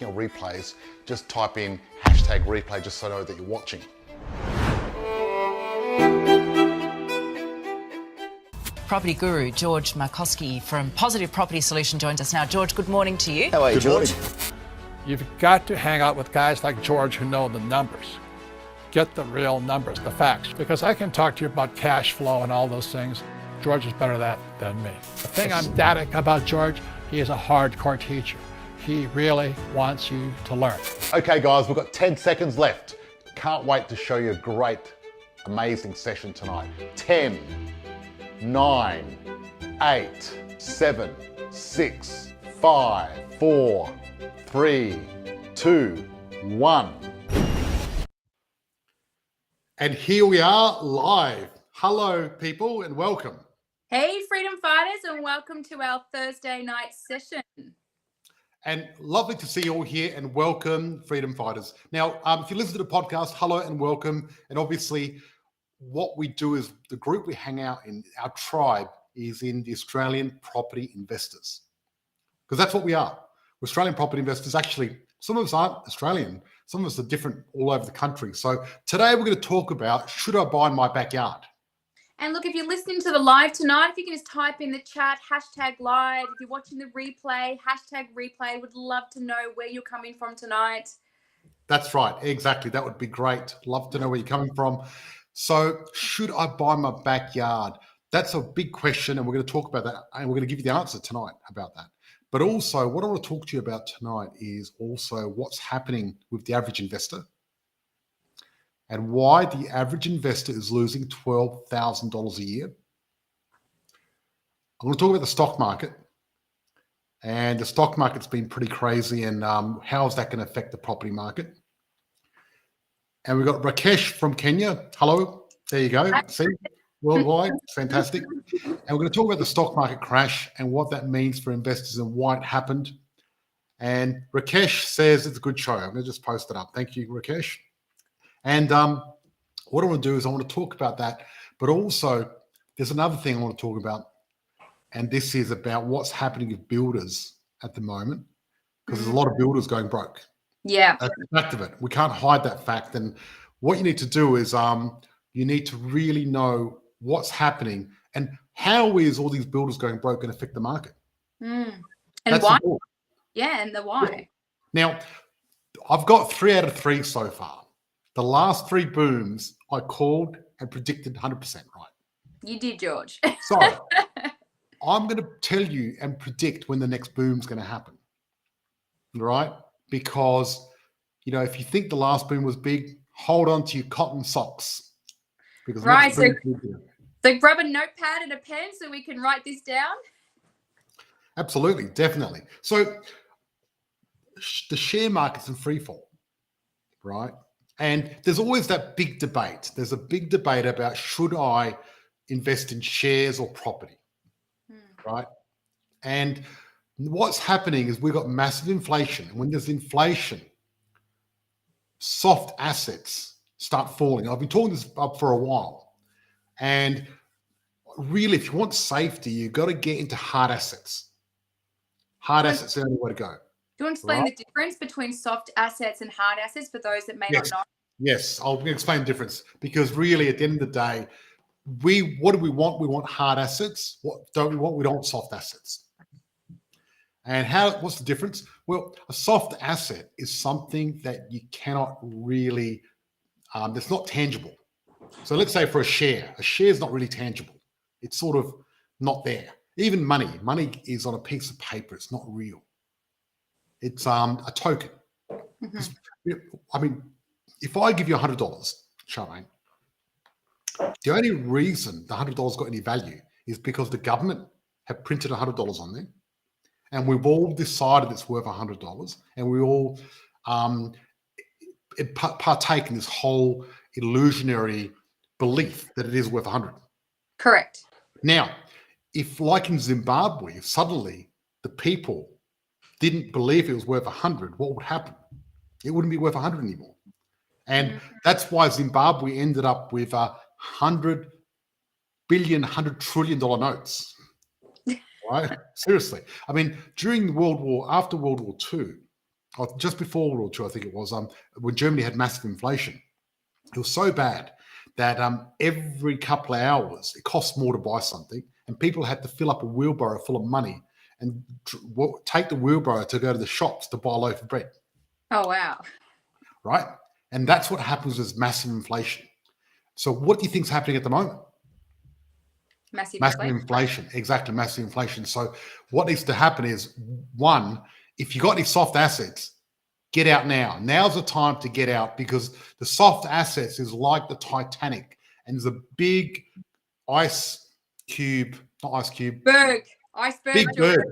Your replays, just type in hashtag replay just so I know that you're watching. Property guru George Markowski from Positive Property Solution joins us now. George, good morning to you. How are you, George? You've got to hang out with guys like George who know the numbers. Get the real numbers, the facts. Because I can talk to you about cash flow and all those things. George is better at that than me. The thing I'm ecstatic about George, he is a hardcore teacher. He really wants you to learn. Okay guys, we've got 10 seconds left. Can't wait to show you a great, amazing session tonight. 10, 9, 8, 7, 6, 5, 4, 3, 2, 1. And here we are live. Hello people and welcome. Hey freedom fighters, and welcome to our Thursday night session. And lovely to see you all here, and welcome, freedom fighters. Now, if you listen to the podcast, hello and welcome. And obviously, what we do is the group we hang out in, our tribe, is in the Australian property investors. Because that's what we are. We're Australian property investors. Actually, some of us aren't Australian. Some of us are different all over the country. So today we're going to talk about, should I buy in my backyard? And look, if you're listening to the live tonight, if you can just type in the chat, hashtag live. If you're watching the replay, hashtag replay. Would love to know where you're coming from tonight. That's right. Exactly. That would be great. Love to know where you're coming from. So should I buy my backyard? That's a big question, and we're going to talk about that, and we're going to give you the answer tonight about that. But also, what I want to talk to you about tonight is also what's happening with the average investor and why the average investor is losing $12,000 a year. I'm going to talk about the stock market, and the stock market's been pretty crazy, and how is that going to affect the property market? And we've got Rakesh from Kenya. Hello. There you go. See, worldwide. Fantastic. And we're going to talk about the stock market crash and what that means for investors and why it happened. And Rakesh says it's a good show. I'm going to just post it up. Thank you, Rakesh. And what I want to do is I want to talk about that. But also, there's another thing I want to talk about. And this is about what's happening with builders at the moment, because there's a lot of builders going broke. Yeah. That's the fact of it. We can't hide that fact. And what you need to do is you need to really know what's happening and how is all these builders going broke going to affect the market. And That's why? important. Yeah, and the why. Now, I've got 3 out of 3 so far. The last 3 booms I called and predicted 100% right. You did, George. So I'm going to tell you and predict when the next boom's going to happen. Right? Because, you know, if you think the last boom was big, hold on to your cotton socks. Because Right. So grab a notepad and a pen so we can write this down. Absolutely, definitely. So the share market's in free fall, right? And there's always that big debate. There's a big debate about should I invest in shares or property, right? And what's happening is we've got massive inflation. And when there's inflation, soft assets start falling. I've been talking this up for a while. And really, if you want safety, you've got to get into hard assets. Hard assets are the only way to go. Do you want to explain the difference between soft assets and hard assets for those that may not know? Yes, I'll explain the difference, because really at the end of the day, what do we want? We want hard assets. What don't we want? We don't want soft assets. And what's the difference? Well, a soft asset is something that you cannot really, that's not tangible. So let's say for a share is not really tangible. It's sort of not there. Even money is on a piece of paper. It's not real. It's a token. I mean, if I give you $100, Charmaine, the only reason the $100 got any value is because the government have printed $100 on there, and we've all decided it's worth $100, and we all partake in this whole illusionary belief that it is worth 100. Correct. Now, if like in Zimbabwe, suddenly the people didn't believe it was worth 100, what would happen? It wouldn't be worth 100 anymore. And that's why Zimbabwe ended up with $100 billion, $100 trillion notes. Right? Seriously. I mean, after World War II, just before World War II, I think it was, when Germany had massive inflation. It was so bad that every couple of hours it cost more to buy something, and people had to fill up a wheelbarrow full of money and take the wheelbarrow to go to the shops to buy a loaf of bread. Oh, wow. Right? And that's what happens with massive inflation. So what do you think is happening at the moment? Massive inflation. Exactly, massive inflation. So what needs to happen is, one, if you got any soft assets, get out now. Now's the time to get out, because the soft assets is like the Titanic, and there's a big iceberg,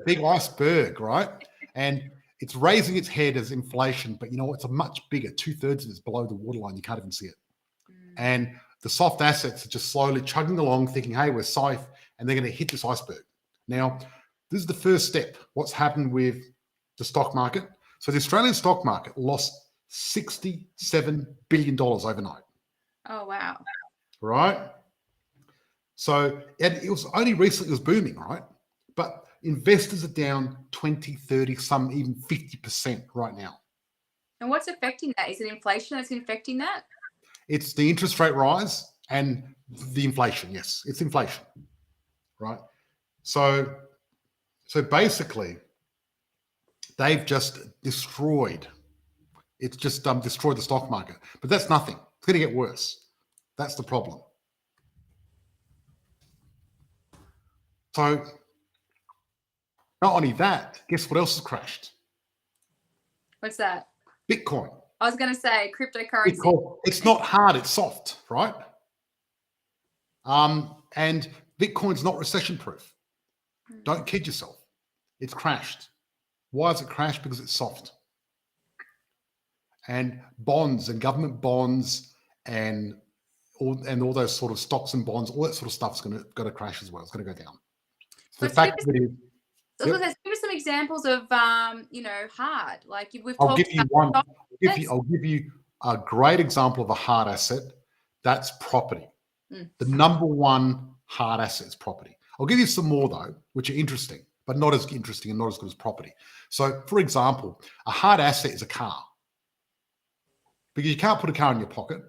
big iceberg, right? And it's raising its head as inflation, but you know, it's a much bigger, 2/3 of it's below the waterline. You can't even see it. And the soft assets are just slowly chugging along, thinking, hey, we're safe, and they're going to hit this iceberg. Now, this is the first step. What's happened with the stock market? So the Australian stock market lost $67 billion overnight. Oh, wow. Right? So it was only recently it was booming, right? But investors are down 20, 30, some even 50% right now. And what's affecting that? Is it inflation that's affecting that? It's the interest rate rise and the inflation. Yes, it's inflation, right? So basically, they've just destroyed. It's just destroyed the stock market. But that's nothing. It's going to get worse. That's the problem. So not only that, guess what else has crashed? What's that? Bitcoin. I was going to say cryptocurrency. Bitcoin. It's not hard, it's soft, right? And Bitcoin's not recession proof. Don't kid yourself. It's crashed. Why has it crashed? Because it's soft. And bonds and government bonds and all those sort of stocks and bonds, all that sort of stuff is going to crash as well. It's going to go down. So the fact that it is. So give us some examples of, hard. Like we've I'll talked give you about one. I'll give you a great example of a hard asset. That's property. The number one hard asset is property. I'll give you some more though, which are interesting, but not as interesting and not as good as property. So, for example, a hard asset is a car, because you can't put a car in your pocket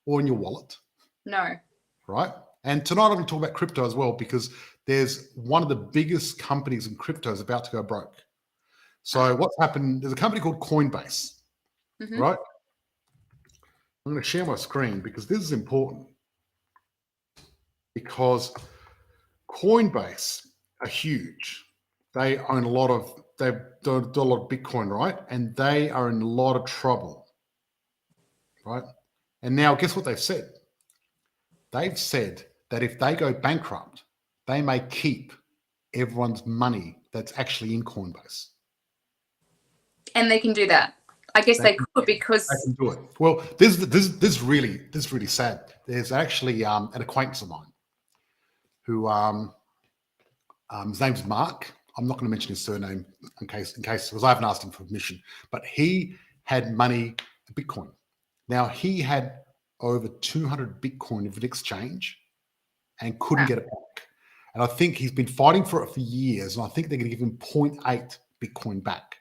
or in your wallet. No. Right. And tonight I'm going to talk about crypto as well, because there's one of the biggest companies in crypto is about to go broke. So what's happened? There's a company called Coinbase, right? I'm going to share my screen because this is important, because Coinbase are huge. They own a lot of, they do a lot of Bitcoin, right? And they are in a lot of trouble, right? And now guess what they've said? They've said that if they go bankrupt, they may keep everyone's money that's actually in Coinbase. And they can do that. I guess they could, because they can do it. Well, this is really sad. There's actually an acquaintance of mine who his name's Mark. I'm not going to mention his surname in case because I haven't asked him for permission. But he had money, Bitcoin. Now he had over 200 Bitcoin of an exchange and couldn't get it back. And I think he's been fighting for it for years, and I think they're going to give him 0.8 Bitcoin back.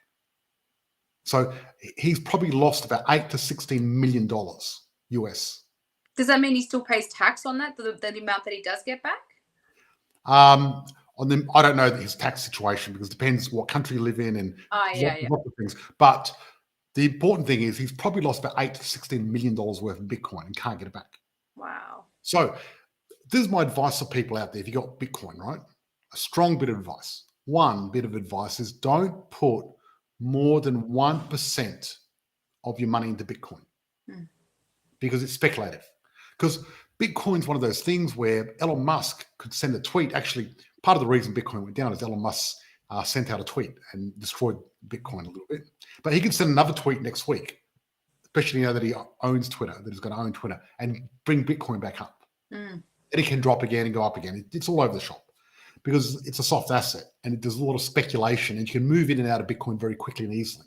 So he's probably lost about $8 to $16 million US. Does that mean he still pays tax on that, the amount that he does get back? On them, I don't know his tax situation, because it depends what country you live in and lots of things. But the important thing is he's probably lost about $8 to $16 million worth of Bitcoin and can't get it back. Wow. So this is my advice for people out there. If you got Bitcoin, right? A strong bit of advice. One bit of advice is don't put more than 1% of your money into Bitcoin because it's speculative. Because Bitcoin's one of those things where Elon Musk could send a tweet. Actually, part of the reason Bitcoin went down is Elon Musk sent out a tweet and destroyed Bitcoin a little bit. But he could send another tweet next week, especially now that he owns Twitter, that he's going to own Twitter, and bring Bitcoin back up. And it can drop again and go up again. It's all over the shop because it's a soft asset and there's a lot of speculation, and you can move in and out of Bitcoin very quickly and easily.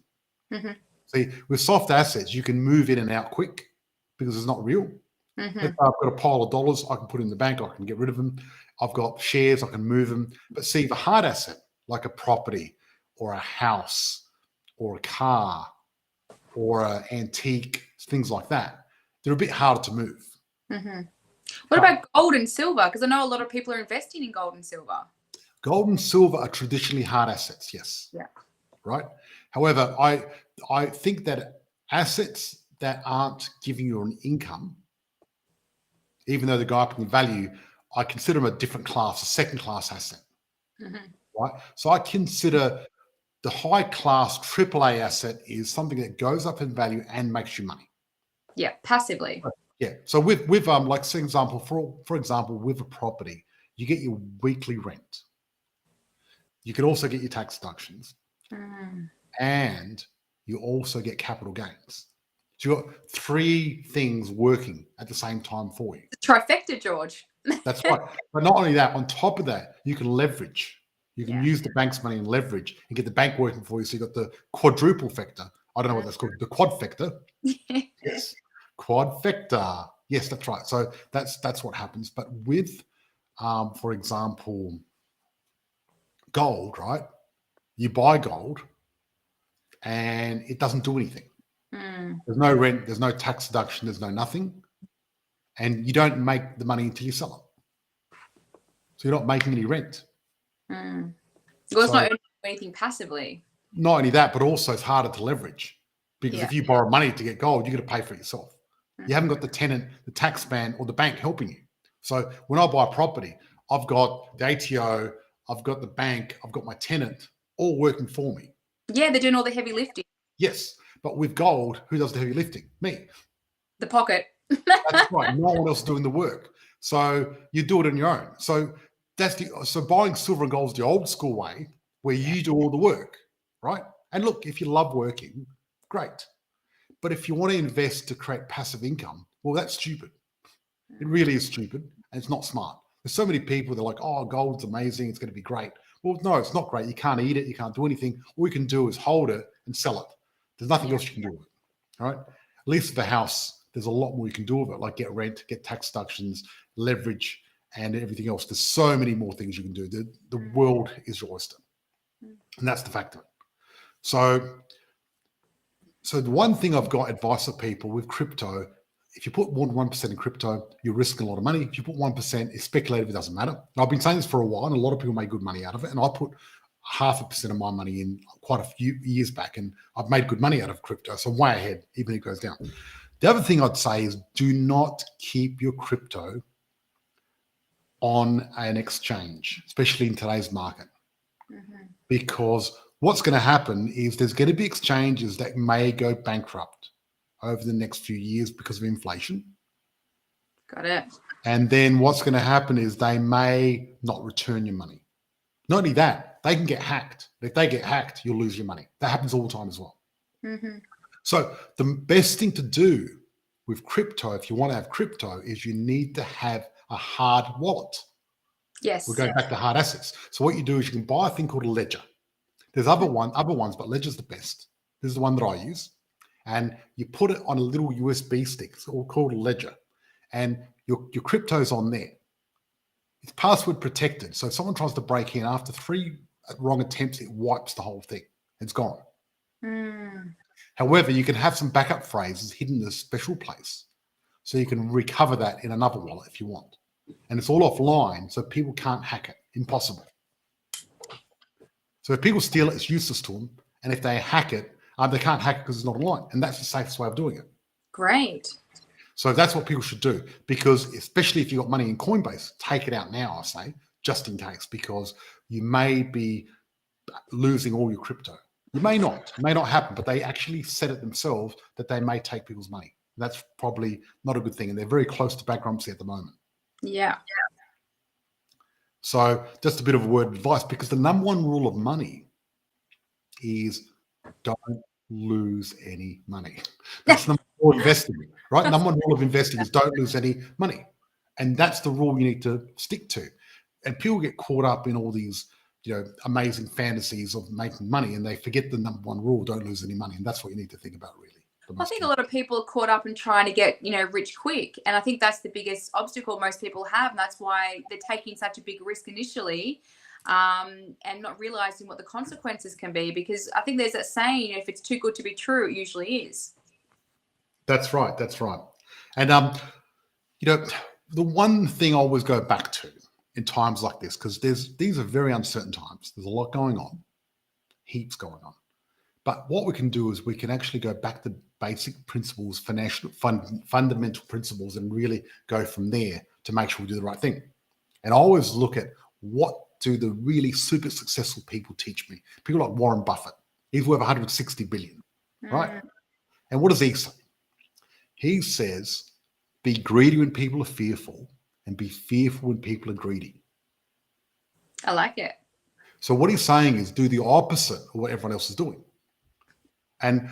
See, with soft assets, you can move in and out quick because it's not real. If I've got a pile of dollars, I can put in the bank, I can get rid of them. I've got shares, I can move them. But see, the hard asset, like a property or a house or a car or an antique, things like that, they're a bit harder to move. Mm-hmm. What about gold and silver? Because I know a lot of people are investing in gold and silver. Gold and silver are traditionally hard assets, yes. Yeah. Right? However, I think that assets that aren't giving you an income, even though they go up in value, I consider them a different class, a second-class asset. Mm-hmm. Right? So I consider the high-class AAA asset is something that goes up in value and makes you money. Yeah, passively. Yeah. So with like, for example, with a property, you get your weekly rent. You can also get your tax deductions, and you also get capital gains. So you've got three things working at the same time for you. The trifecta, George. That's right. But not only that, on top of that, you can leverage. You can Yeah. use the bank's money and leverage and get the bank working for you. So you've got the quadruple factor. I don't know what that's called. The quad factor. Yes. Quadfecta. Yes, that's right. So that's what happens. But with, for example, gold, right? You buy gold and it doesn't do anything. There's no rent, there's no tax deduction, there's no nothing. And you don't make the money until you sell it. So you're not making any rent. Well, it's not earning anything passively. Not only that, but also it's harder to leverage. Because if you borrow money to get gold, you're going to pay for it yourself. You haven't got the tenant, the tax man, or the bank helping you. So when I buy a property, I've got the ATO, I've got the bank, I've got my tenant, all working for me. Yeah, they're doing all the heavy lifting. Yes, but with gold, who does the heavy lifting? Me. The pocket. That's right. No one else is doing the work. So you do it on your own. So so buying silver and gold is the old school way where you do all the work, right? And look, if you love working, great. But if you want to invest to create passive income, well, that's stupid. It really is stupid, and it's not smart. There's so many people that are like, oh, gold's amazing, it's going to be great. Well, no, it's not great. You can't eat it. You can't do anything. All you can do is hold it and sell it. There's nothing else you can do with it, all right? At least with the house, there's a lot more you can do with it, like get rent, get tax deductions, leverage, and everything else. There's so many more things you can do. The world is your oyster, and that's the fact of it. So the one thing I've got advice for people with crypto, if you put more than 1% in crypto, you're risking a lot of money. If you put 1%, it's speculative, it doesn't matter. And I've been saying this for a while, and a lot of people make good money out of it. And I put 0.5% of my money in quite a few years back, and I've made good money out of crypto. So I'm way ahead, even if it goes down. The other thing I'd say is do not keep your crypto on an exchange, especially in today's market. Because what's going to happen is there's going to be exchanges that may go bankrupt over the next few years because of inflation. Got it. And then what's going to happen is they may not return your money. Not only that, they can get hacked. If they get hacked, you'll lose your money. That happens all the time as well. So the best thing to do with crypto, if you want to have crypto, is you need to have a hard wallet. Yes. We're going back to hard assets. So what you do is you can buy a thing called a ledger. There's other ones, but Ledger's the best. This is the one that I use. And you put it on a little USB stick. It's all called a ledger. And your crypto's on there. It's password protected. So if someone tries to break in after 3 wrong attempts, it wipes the whole thing. It's gone. However, you can have some backup phrases hidden in a special place. So you can recover that in another wallet if you want. And it's all offline, so people can't hack it. Impossible. So if people steal it, it's useless to them. And if they hack it, they can't hack it because it's not online. And that's the safest way of doing it. Great. So that's what people should do. Because especially if you've got money in Coinbase, take it out now, I say, just in case. Because you may be losing all your crypto. You may not. It may not happen. But they actually said it themselves that they may take people's money. That's probably not a good thing. And they're very close to bankruptcy at the moment. Yeah. So just a bit of a word of advice, because the number one rule of money is don't lose any money. That's number one investing, right? Number one rule of investing is don't lose any money. And that's the rule you need to stick to. And people get caught up in all these, amazing fantasies of making money, and they forget the number one rule, don't lose any money. And that's what you need to think about, really. I think a lot of people are caught up in trying to get, rich quick. And I think that's the biggest obstacle most people have. And that's why they're taking such a big risk initially. and not realizing what the consequences can be. Because I think there's that saying, if it's too good to be true, it usually is. That's right. That's right. And the one thing I always go back to in times like this, because these are very uncertain times. There's a lot going on, heaps going on. But what we can do is we can actually go back to basic principles, fundamental principles, and really go from there to make sure we do the right thing. And I always look at, what do the really super successful people teach me? People like Warren Buffett. He's worth 160 billion, right? And what does he say? He says, be greedy when people are fearful, and be fearful when people are greedy. I like it. So what he's saying is, do the opposite of what everyone else is doing. And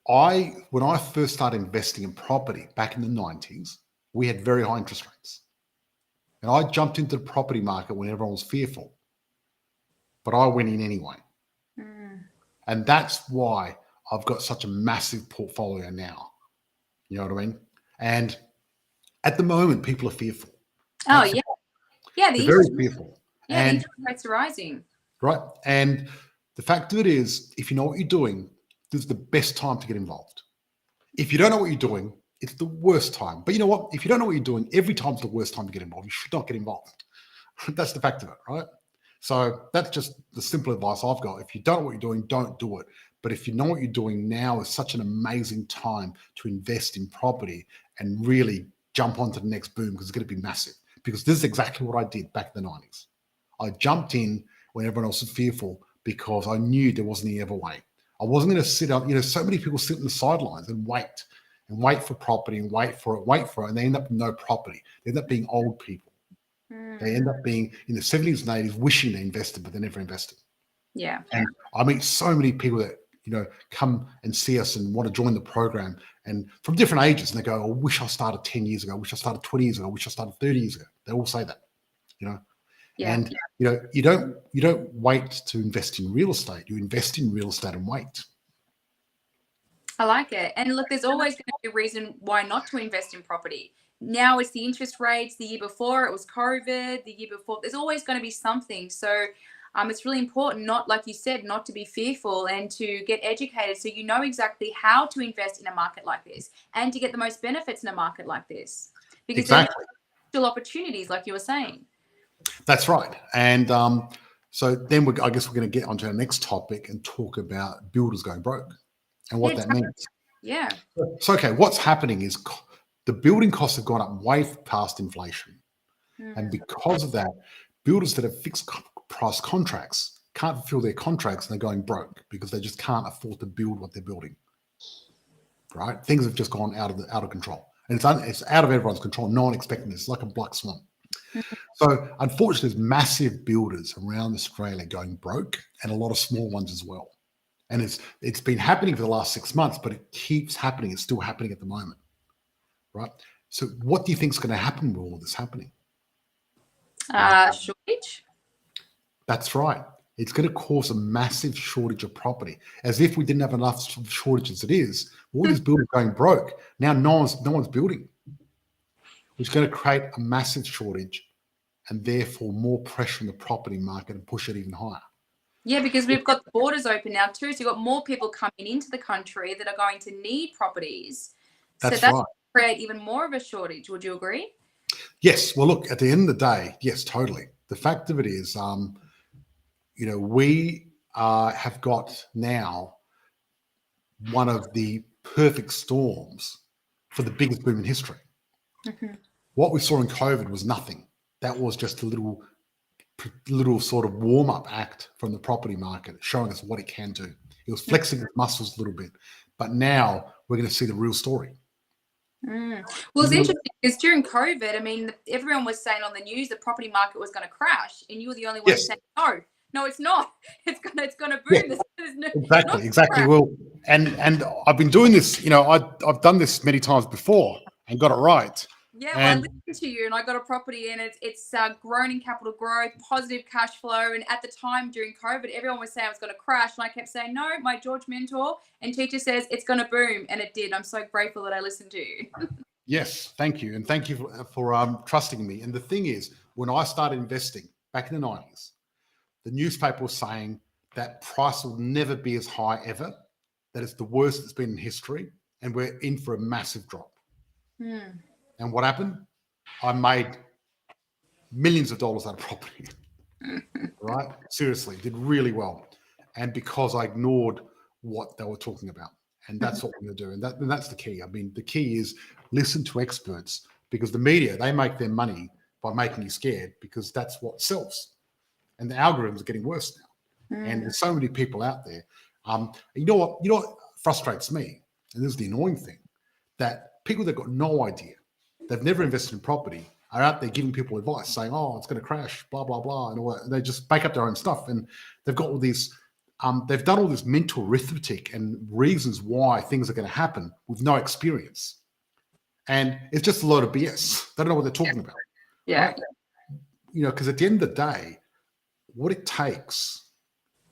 when I first started investing in property back in the 90s, we had very high interest rates. And I jumped into the property market when everyone was fearful. But I went in anyway. And that's why I've got such a massive portfolio now. You know what I mean? And at the moment, people are fearful. Oh, yeah. Yeah, they're very fearful. Yeah, the interest rates are rising. Right. And the fact of it is, if you know what you're doing, this is the best time to get involved. If you don't know what you're doing, it's the worst time. But you know what? If you don't know what you're doing, every time's the worst time to get involved. You should not get involved. That's the fact of it, right? So that's just the simple advice I've got. If you don't know what you're doing, don't do it. But if you know what you're doing, now is such an amazing time to invest in property and really jump onto the next boom, because it's going to be massive. Because this is exactly what I did back in the 90s. I jumped in when everyone else was fearful, because I knew there wasn't any other way. I wasn't going to sit up. So many people sit on the sidelines and wait for property and wait for it, and they end up with no property. They end up being old people. They end up being in the 70s and 80s wishing they invested, but they never invested. Yeah. And I meet so many people that, come and see us and want to join the program, and from different ages, and they go, I wish I started 10 years ago. I wish I started 20 years ago. I wish I started 30 years ago. They all say that, Yeah. And, you don't wait to invest in real estate. You invest in real estate and wait. I like it. And look, there's always going to be a reason why not to invest in property. Now it's the interest rates. The year before it was COVID. The year before, there's always going to be something. So it's really important, not, like you said, not to be fearful and to get educated, so you know exactly how to invest in a market like this and to get the most benefits in a market like this. Because there's still opportunities, like you were saying. That's right. And so then I guess we're going to get onto our next topic and talk about builders going broke and what that means. Yeah. So, okay, what's happening is the building costs have gone up way past inflation. And because of that, builders that have fixed price contracts can't fulfill their contracts, and they're going broke because they just can't afford to build what they're building. Right? Things have just gone out of control. And it's out of everyone's control. No one expecting this. It's like a black swan. So unfortunately, there's massive builders around Australia going broke, and a lot of small ones as well. And it's been happening for the last 6 months, but it keeps happening. It's still happening at the moment, right? So what do you think is going to happen with all of this happening? Shortage? That's right. It's going to cause a massive shortage of property, as if we didn't have enough shortage as it is. All these builders going broke. Now no one's building, which is going to create a massive shortage, and therefore more pressure on the property market and push it even higher. Yeah, because we've got the borders open now too. So you've got more people coming into the country that are going to need properties. That's right. Going to create even more of a shortage. Would you agree? Yes. Well, look, at the end of the day, yes, totally. The fact of it is, we have got now one of the perfect storms for the biggest boom in history. What we saw in COVID was nothing. That was just a little sort of warm-up act from the property market, showing us what it can do. It was flexing its muscles a little bit. But now we're going to see the real story. Well, it's interesting because during COVID, I mean, everyone was saying on the news the property market was going to crash, and you were the only one saying, no, it's not. It's gonna boom. Yeah. Exactly. Well, and I've been doing this. I've done this many times before and got it right. Yeah, well, I listened to you, and I got a property, and it's grown in capital growth, positive cash flow. And at the time during COVID, everyone was saying it was going to crash, and I kept saying, no, my George mentor and teacher says it's going to boom, and it did. I'm so grateful that I listened to you. Yes, thank you, and thank you for trusting me. And the thing is, when I started investing back in the 90s, the newspaper was saying that price will never be as high ever, that it's the worst it's been in history, and we're in for a massive drop. And what happened? I made millions of dollars out of property, right? Seriously, did really well. And because I ignored what they were talking about. And that's what we're going to do. And that's the key. I mean, the key is listen to experts, because the media, they make their money by making you scared, because that's what sells. And the algorithms are getting worse now. And there's so many people out there. You know what frustrates me, and this is the annoying thing, that people that got no idea, they've never invested in property, are out there giving people advice saying, oh, it's going to crash, blah, blah, blah, and all that. And they just make up their own stuff. And they've got all these, they've done all this mental arithmetic and reasons why things are going to happen with no experience. And it's just a load of BS. They don't know what they're talking about. Yeah. Right? You know, because at the end of the day, what it takes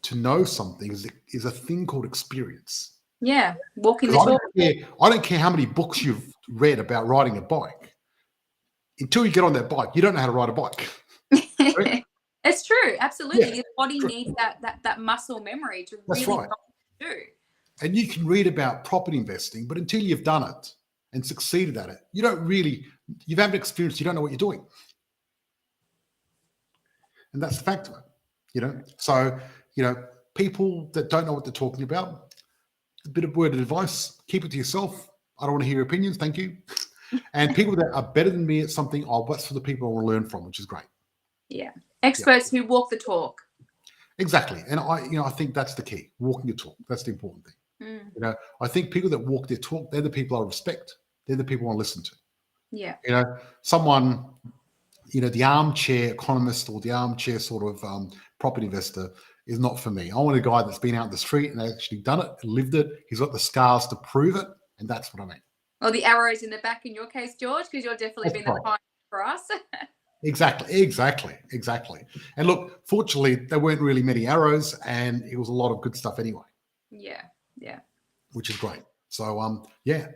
to know something is a thing called experience. Yeah. Walking the talk. I don't care how many books you've read about riding a bike. Until you get on that bike, you don't know how to ride a bike. Right? It's true. Absolutely. Yeah, Your body needs that muscle memory to That's really right. know what to do. And you can read about property investing, but until you've done it and succeeded at it, you haven't experienced, you don't know what you're doing. And that's the fact of it, you know. So, you know, people that don't know what they're talking about, a bit of word of advice, keep it to yourself. I don't want to hear your opinions, thank you. And people that are better than me at something, that's for the people I want to learn from, which is great. Yeah. Experts who walk the talk. Exactly. And I think that's the key, walking your talk. That's the important thing. You know, I think people that walk their talk, they're the people I respect. They're the people I want to listen to. Yeah. You know, someone, you know, the armchair economist or the armchair sort of property investor is not for me. I want a guy that's been out in the street and actually done it, lived it. He's got the scars to prove it. And that's what I mean. Or the arrows in the back in your case, George, because you're definitely been the pioneer for us. Exactly. And look, fortunately, there weren't really many arrows, and it was a lot of good stuff anyway. Yeah. Which is great. So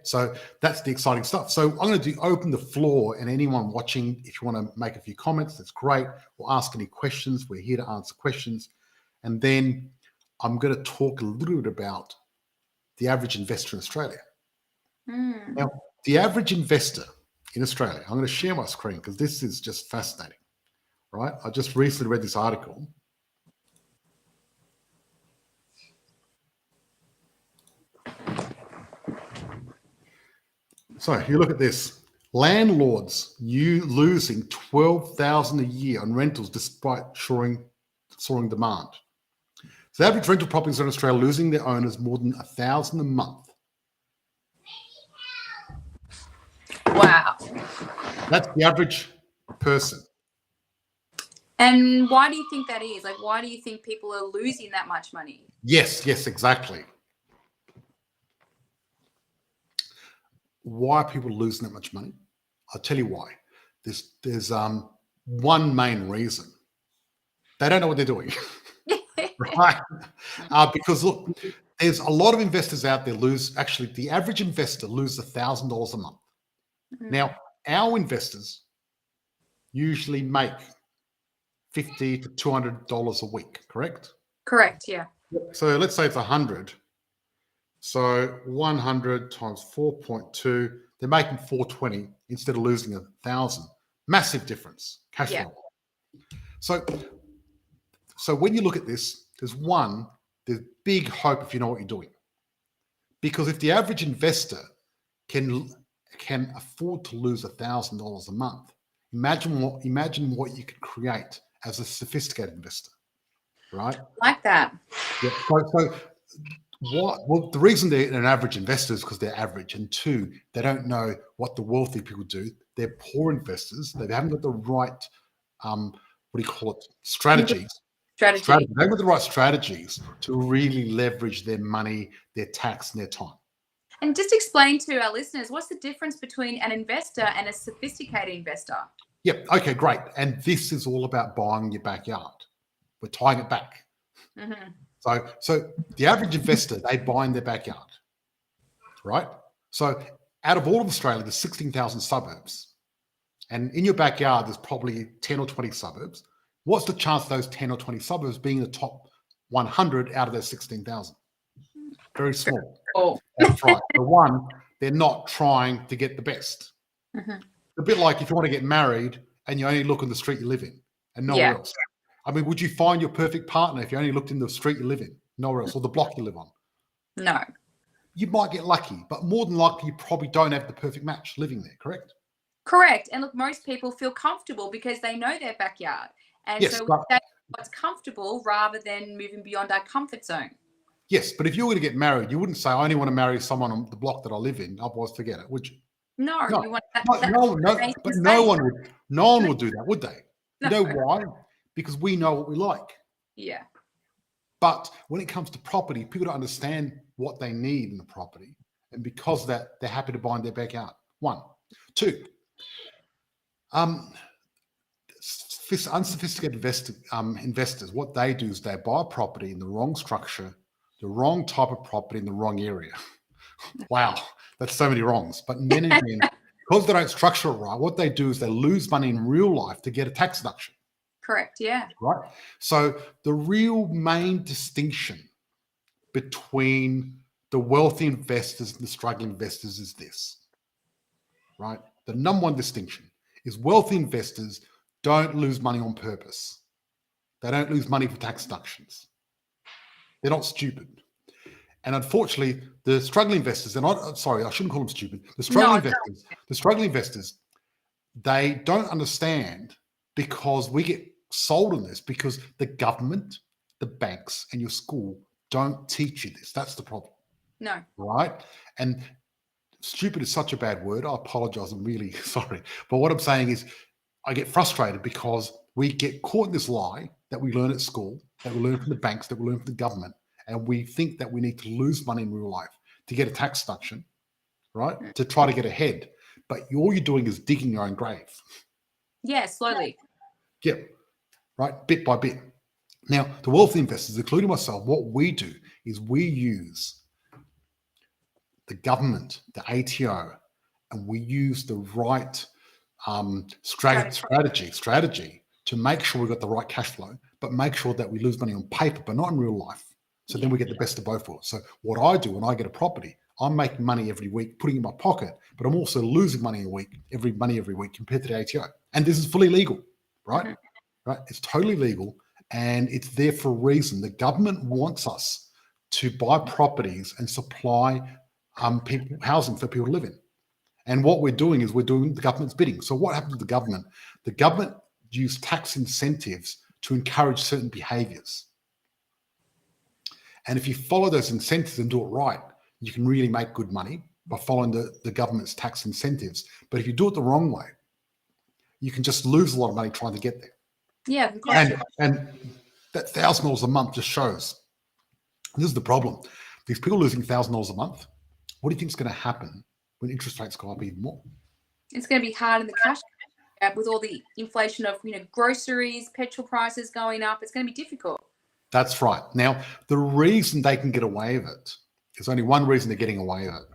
so that's the exciting stuff. So I'm going to open the floor, and anyone watching, if you want to make a few comments, that's great. Or ask any questions. We're here to answer questions. And then I'm going to talk a little bit about the average investor in Australia. Now, the average investor in Australia, I'm going to share my screen because this is just fascinating, right? I just recently read this article. So you look at this. Landlords losing $12,000 a year on rentals despite soaring demand. So the average rental properties in Australia losing their owners more than $1,000 a month. Wow. That's the average person. And why do you think that is? Like, why do you think people are losing that much money? Yes, exactly. Why are people losing that much money? I'll tell you why. There's one main reason. They don't know what they're doing. Right? Because look, there's a lot of investors out there the average investor loses $1,000 a month. Now, our investors usually make $50 to $200 a week, correct? Correct, yeah. So let's say it's 100. So 100 times 4.2, they're making 420 instead of losing 1,000. Massive difference, cash flow. So when you look at this, there's big hope if you know what you're doing. Because if the average investor can afford to lose $1,000 a month, imagine what you could create as a sophisticated investor, right? Like that. Yeah. So well, the reason they're an average investor is because they're average, and two, they don't know what the wealthy people do. They're poor investors. They haven't got the right, strategies. They haven't got the right strategies to really leverage their money, their tax, and their time. And just explain to our listeners, what's the difference between an investor and a sophisticated investor? Yep. Okay, great. And this is all about buying your backyard. We're tying it back. Mm-hmm. So the average investor, they buy in their backyard, right? So out of all of Australia, there's 16,000 suburbs. And in your backyard, there's probably 10 or 20 suburbs. What's the chance of those 10 or 20 suburbs being the top 100 out of those 16,000? Very small. Oh. That's right. The one, they're not trying to get the best. Mhm. A bit like if you want to get married and you only look in the street you live in and nowhere else. I mean, would you find your perfect partner if you only looked in the street you live in, nowhere else, or the block you live on? No. You might get lucky, but more than likely, you probably don't have the perfect match living there, correct? Correct. And look, most people feel comfortable because they know their backyard. And Yes, so but- that's what's comfortable rather than moving beyond our comfort zone. Yes, but if you were going to get married, you wouldn't say, I only want to marry someone on the block that I live in, otherwise forget it, would you? No, No, you want that. but no one would do that, would they? You know why? Because we know what we like. Yeah. But when it comes to property, people don't understand what they need in the property. And because of that, they're happy to buy in their backyard. 1. 2, unsophisticated investors, what they do is they buy a property in the wrong structure, the wrong type of property in the wrong area. Wow, that's so many wrongs. But then again, because they don't structure it right, what they do is they lose money in real life to get a tax deduction. Correct. Yeah. Right. So the real main distinction between the wealthy investors and the struggling investors is this, right? The number one distinction is wealthy investors don't lose money on purpose. They don't lose money for tax deductions. They're not stupid. And unfortunately, the struggling investors, and I shouldn't call them stupid. The struggling investors, they don't understand because we get sold on this because the government, the banks, and your school don't teach you this. That's the problem. No. Right? And stupid is such a bad word. I apologize. I'm really sorry. But what I'm saying is I get frustrated because we get caught in this lie that we learn at school, that we learn from the banks, that we learn from the government. And we think that we need to lose money in real life to get a tax deduction, right? To try to get ahead. But all you're doing is digging your own grave. Yeah, slowly. Yeah, right? Bit by bit. Now, the wealthy investors, including myself, what we do is we use the government, the ATO, and we use the right strategy to make sure we've got the right cash flow, but make sure that we lose money on paper, but not in real life. So then we get the best of both worlds. So what I do when I get a property, I'm making money every week, putting it in my pocket, but I'm also losing money every week compared to the ATO. And this is fully legal, right? Mhm. Right? It's totally legal and it's there for a reason. The government wants us to buy properties and supply people housing for people to live in. And what we're doing is we're doing the government's bidding. So what happens to the government? The government use tax incentives to encourage certain behaviors. And if you follow those incentives and do it right, you can really make good money by following the government's tax incentives. But if you do it the wrong way, you can just lose a lot of money trying to get there. Yeah. And that $1,000 a month just shows. This is the problem. These people losing $1,000 a month, what do you think is going to happen when interest rates go up even more? It's going to be hard in the cash with all the inflation of groceries, petrol prices going up. It's going to be difficult. That's right. Now, the reason they can get away with it, there's only one reason they're getting away with it,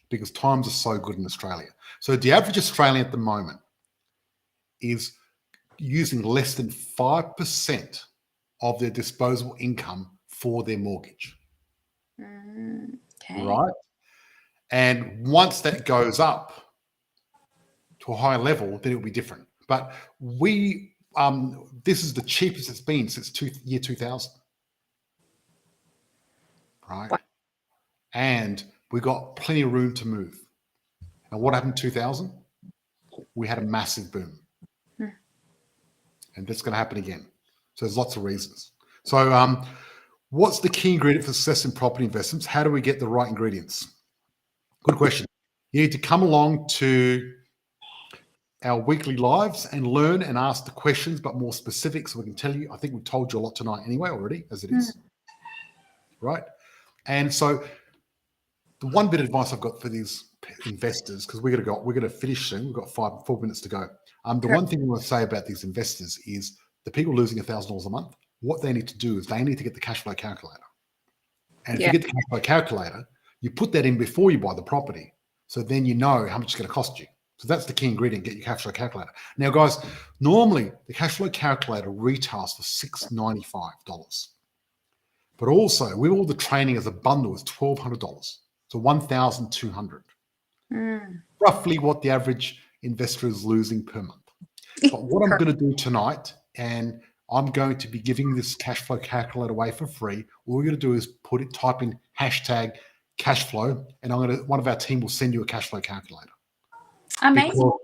because times are so good in Australia. So the average Australian at the moment is using less than 5% of their disposable income for their mortgage. Okay. Right? And once that goes up to a higher level, then it'll be different. But this is the cheapest it's been since year 2000. Right? Wow. And we got plenty of room to move. And what happened in 2000? We had a massive boom. And that's going to happen again. So there's lots of reasons. So what's the key ingredient for success in property investments? How do we get the right ingredients? Good question. You need to come along to our weekly lives and learn and ask the questions, but more specific so we can tell you. I think we've told you a lot tonight anyway already, as it is. Right? And so the one bit of advice I've got for these investors, because we're going to finish soon. We've got 4 minutes to go. The one thing we want to say about these investors is the people losing $1,000 a month, what they need to do is they need to get the cash flow calculator. And if you get the cash flow calculator, you put that in before you buy the property. So then you know how much it's going to cost you. So that's the key ingredient, get your cash flow calculator. Now, guys, normally the cash flow calculator retails for $695. But also, with all the training as a bundle, is $1,200. So $1,200. Roughly what the average investor is losing per month. But what I'm going to do tonight, and I'm going to be giving this cash flow calculator away for free. All you're going to do is type in hashtag cash flow, and one of our team will send you a cash flow calculator. Amazing. Because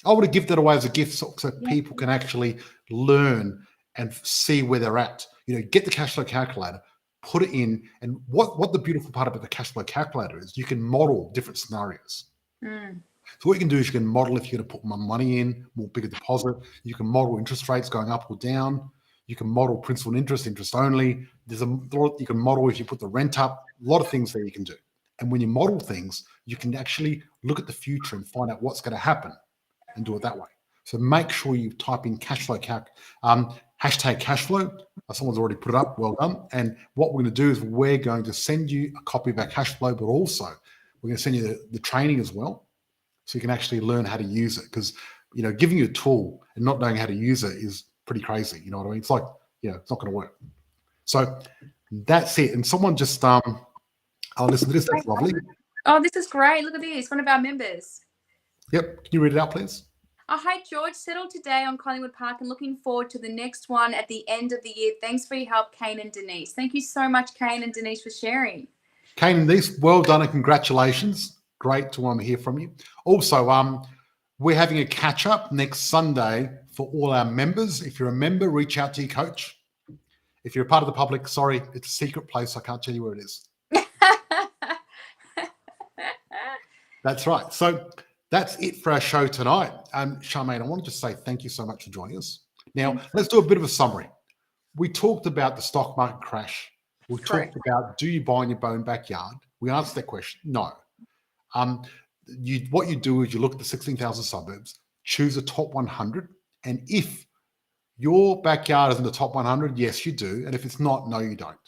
I want to give that away as a gift so people can actually learn and see where they're at. Get the cash flow calculator, put it in, and what the beautiful part about the cash flow calculator is, you can model different scenarios. So what you can do is you can model if you're going to put more money in, more bigger deposit. You can model interest rates going up or down. You can model principal and interest only. There's a lot you can model if you put the rent up. A lot of things that you can do. And when you model things, you can actually look at the future and find out what's going to happen and do it that way. So make sure you type in cash flow hashtag cash flow. Someone's already put it up. Well done. And what we're going to do is we're going to send you a copy of our cash flow, but also we're going to send you the training as well, so you can actually learn how to use it. Because giving you a tool and not knowing how to use it is pretty crazy. You know what I mean? It's like, it's not going to work. So that's it. And someone just listen to this. That's lovely. Oh, this is great. Look at this. One of our members. Yep. Can you read it out, please? Hi, George. Settled today on Collingwood Park and looking forward to the next one at the end of the year. Thanks for your help, Kane and Denise. Thank you so much, Kane and Denise, for sharing. Kane and Denise, well done and congratulations. Great to hear from you. Also, we're having a catch up next Sunday for all our members. If you're a member, reach out to your coach. If you're a part of the public, sorry, it's a secret place. I can't tell you where it is. That's right. So that's it for our show tonight. Charmaine, I want to just say thank you so much for joining us. Now, let's do a bit of a summary. We talked about the stock market crash. We talked about, do you buy in your own backyard? We answered that question. No. What you do is you look at the 16,000 suburbs, choose a top 100. And if your backyard is in the top 100, yes, you do. And if it's not, no, you don't.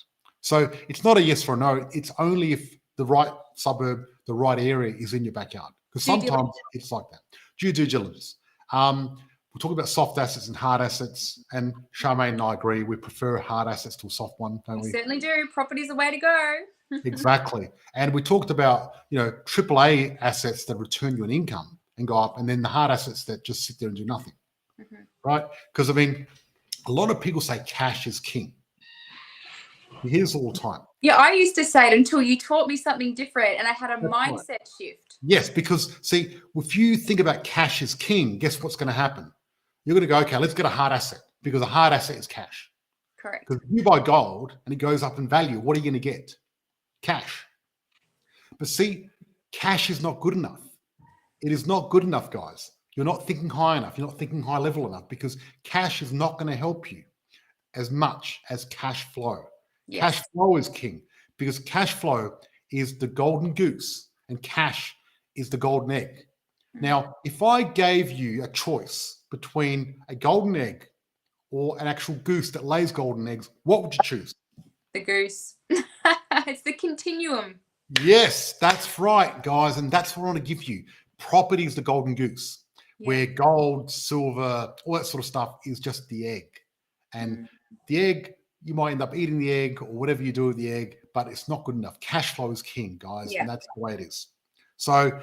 So it's not a yes or a no. It's only if the right suburb, the right area is in your backyard. Because sometimes it's like that. Due diligence. We'll talk about soft assets and hard assets. And Charmaine and I agree. We prefer hard assets to a soft one, don't we? We certainly do. Property's the way to go. Exactly. And we talked about, AAA assets that return you an income and go up, and then the hard assets that just sit there and do nothing. Right? Because, a lot of people say cash is king. You hear this all the time. Yeah, I used to say it until you taught me something different and I had a mindset shift. Yes, because, see, if you think about cash is king, guess what's going to happen? You're going to go, okay, let's get a hard asset, because a hard asset is cash. Correct. Because if you buy gold and it goes up in value, what are you going to get? Cash. But see, cash is not good enough. It is not good enough, guys. You're not thinking high enough. You're not thinking high level enough, because cash is not going to help you as much as cash flow. Yes. Cash flow is king, because cash flow is the golden goose and cash is the golden egg. Now, if I gave you a choice between a golden egg or an actual goose that lays golden eggs, what would you choose? The goose. It's the continuum. Yes, that's right, guys. And that's what I want to give you. Property is the golden goose, where gold, silver, all that sort of stuff is just the egg. And the egg, you might end up eating the egg or whatever you do with the egg, but it's not good enough. Cash flow is king, guys. And that's the way it is. So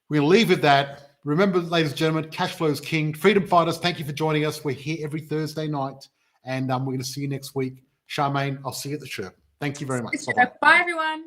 we'll leave with that. Remember, ladies and gentlemen, cash flow is king. Freedom fighters, thank you for joining us. We're here every Thursday night, and we're going to see you next week. Charmaine, I'll see you at the show. Thank you very much. Bye, everyone.